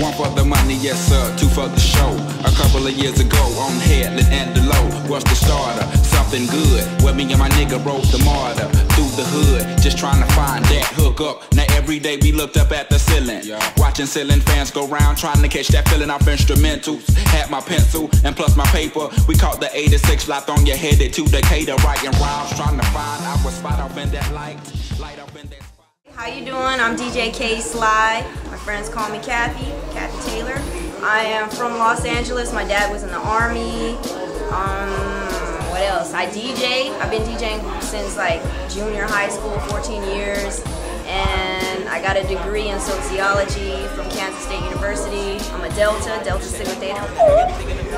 One for the money, yes sir, two for the show. A couple of years ago, on Headland and the low was the starter. Something good, where me and my nigga rode the martyr through the hood, just trying to find that hook up. Now every day we looked up at the ceiling, watching ceiling fans go round, trying to catch that feeling off instrumentals. Had my pencil and plus my paper. We caught the 86 fly on your headed to Decatur, writing rhymes, trying to find our spot off in that light up in that spot. How you doing? I'm DJ K Sly. My friends call me Kathy Taylor. I am from Los Angeles. My dad was in the Army. What else? I DJ. I've been DJing since like junior high school, 14 years. And I got a degree in sociology from Kansas State University. I'm a Delta Sigma Theta.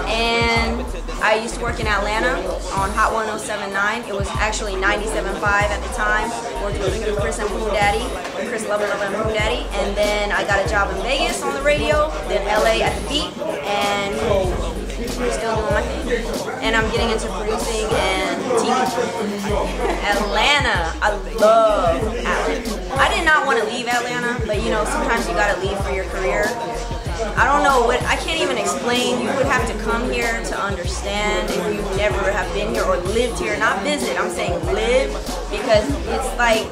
And I used to work in Atlanta on Hot 107.9. It was actually 97.5 at the time. Worked with Chris and Boom Daddy, Chris Love and Boom Daddy. And then I got a job in Vegas on the radio, then LA at the beat, and I'm still doing my thing. And I'm getting into producing and TV. Atlanta, I love Atlanta. I did not want to leave Atlanta, but you know, sometimes you gotta leave for your career. I don't know what, I can't even explain. You would have to come here to understand if you never have been here or lived here. Not visit, I'm saying live, because it's like,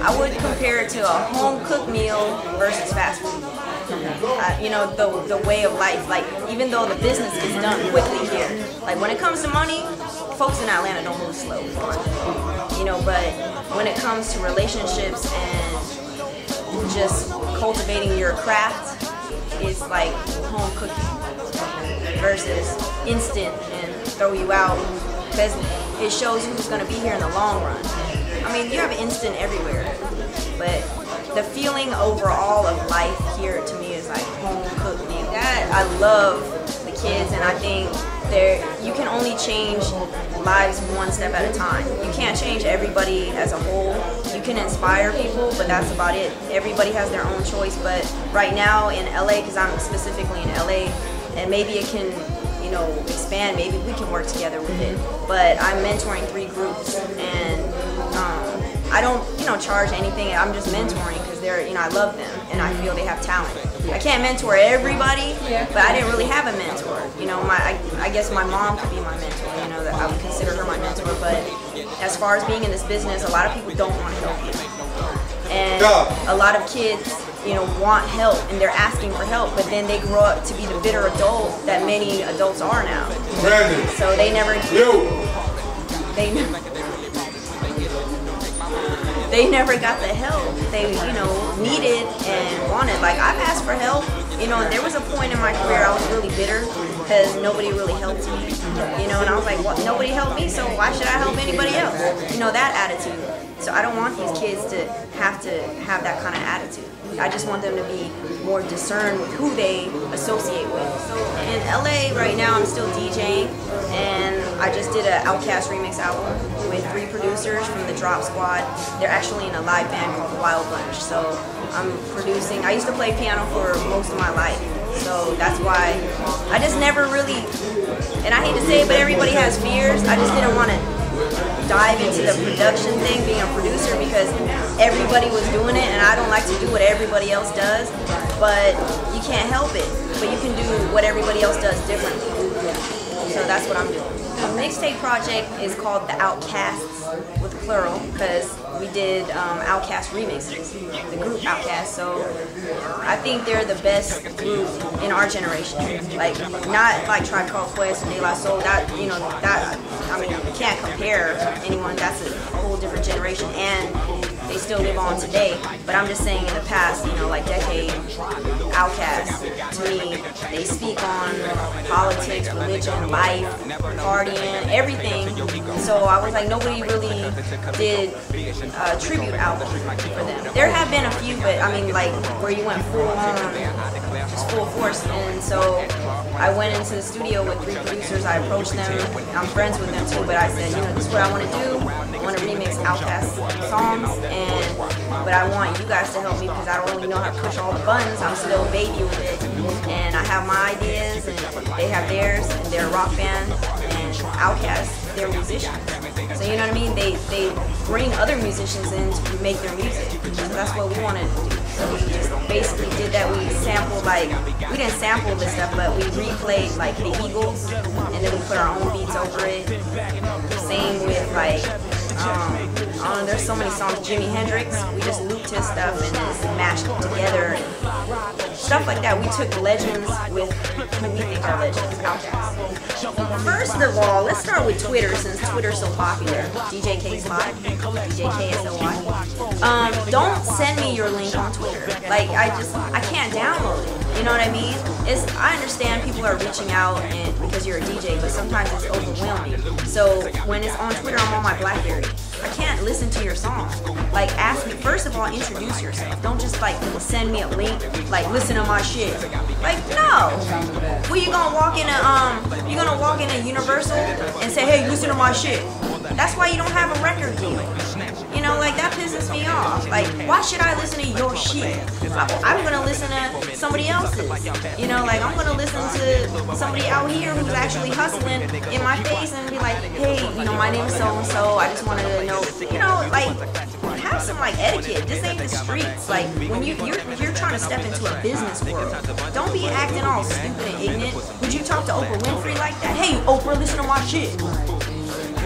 I would compare it to a home cooked meal versus fast food. You know, the way of life, like even though the business is done quickly here, like when it comes to money, folks in Atlanta don't move slow, you know, but when it comes to relationships and just cultivating your craft, it's like home cooking versus instant and throw you out, because it shows you who's going to be here in the long run. I mean, you have instant everywhere, but the feeling overall of life here to me is like home cooked meal. That I love the kids, and I think you can only change lives one step at a time. You can't change everybody as a whole. You can inspire people, but that's about it. Everybody has their own choice, but right now in LA, because I'm specifically in LA, and maybe it can, you know, expand, maybe we can work together with it. But I'm mentoring 3 groups, and I don't, you know, charge anything. I'm just mentoring because they're, you know, I love them and I feel they have talent. I can't mentor everybody, but I didn't really have a mentor. You know, I guess my mom could be my mentor. You know, that I would consider her my mentor. But as far as being in this business, a lot of people don't want to help you, and a lot of kids, you know, want help and they're asking for help, but then they grow up to be the bitter adult that many adults are now. So they never got the help they, you know, needed and wanted. Like, I've asked for help, you know, and there was a point in my career I was really bitter because nobody really helped me, you know, and I was like, well, nobody helped me, so why should I help anybody else? You know, that attitude. So I don't want these kids to have that kind of attitude. I just want them to be more discerned with who they associate with. So in LA right now, I'm still DJing, and I just did an Outkast remix album with 3 producers from the Drop Squad. They're actually in a live band called the Wild Bunch. So I'm producing. I used to play piano for most of my life, so that's why I just never really, and I hate to say it, but everybody has fears. I just didn't want to dive into the production thing, being a producer, because everybody was doing it and I don't like to do what everybody else does, but you can't help it. But you can do what everybody else does differently. So that's what I'm doing. The mixtape project is called The Outcasts, with plural, because we did Outkast remixes, the group Outkast. So I think they're the best group in our generation. Like, not like Tribe Called Quest and De La Soul. That, you know, that, I mean, you can't compare anyone. That's a whole different generation, and they still live on today. But I'm just saying, in the past, you know, like decade, Outkast, to me, they speak on politics, religion, life, partying, everything. So I was like, nobody really did a tribute album for them. There have been a few, but I mean, like, where you went full on, just full force. And so I went into the studio with 3 producers. I approached them. I'm friends with them too, but I said, you know, this is what I want to do. I want to remix Outkast songs, but I want you guys to help me because I don't really know how to push all the buttons. I'm still a baby with it, and I have my ideas, and they have theirs, and they're a rock band, and Outkast, they're musicians. So you know what I mean? They bring other musicians in to make their music. So that's what we wanted to do. So we just basically did that. We sampled, like, we didn't sample this stuff, but we replayed like the Eagles, and then we put our own beats over it. Same with like, I don't know, there's so many songs. Jimi Hendrix, we just looped his stuff and just mashed it together. Stuff like that. We took legends with who we think are legends out there. First of all, let's start with Twitter, since Twitter's so popular. DJ K Sly, DJ K Sly. Don't send me your link on Twitter. Like, I can't download it. You know what I mean? I understand people are reaching out and because you're a DJ, but sometimes it's overwhelming. So when it's on Twitter, I'm on my BlackBerry. I can't listen to your song. Like, ask me, first of all, introduce yourself. Don't just like send me a link, like, listen to my shit. Like, no. Well, you gonna walk in a Universal and say, hey, listen to my shit. That's why you don't have a record deal. You know, like, that pisses me off. Like, why should I listen to your shit? I'm gonna listen to somebody else's. You know, like, I'm gonna listen to somebody out here who's actually hustling in my face and be like, hey, you know, my name is so-and-so, I just wanted to know, you know, like, have some, like, etiquette. This ain't the streets. Like, when you're trying to step into a business world, don't be acting all stupid and ignorant. Would you talk to Oprah Winfrey like that? Hey, Oprah, listen to my shit.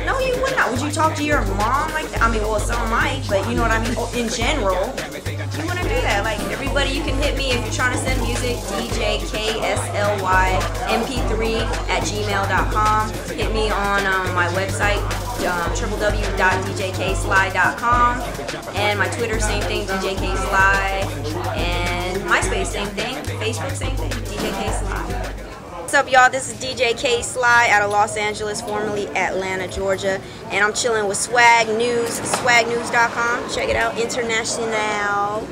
No, you would not. Would you talk to your mom like that? I mean, well, some might, but you know what I mean? In general, you wouldn't do that. Like, everybody, you can hit me if you're trying to send music, djkslymp3@gmail.com. Hit me on my website, www.djksly.com, and my Twitter, same thing, djksly, and MySpace, same thing, Facebook, same thing, djksly. What's up, y'all? This is DJ K Sly out of Los Angeles, formerly Atlanta, Georgia, and I'm chilling with Swag News, swagnews.com. Check it out, international.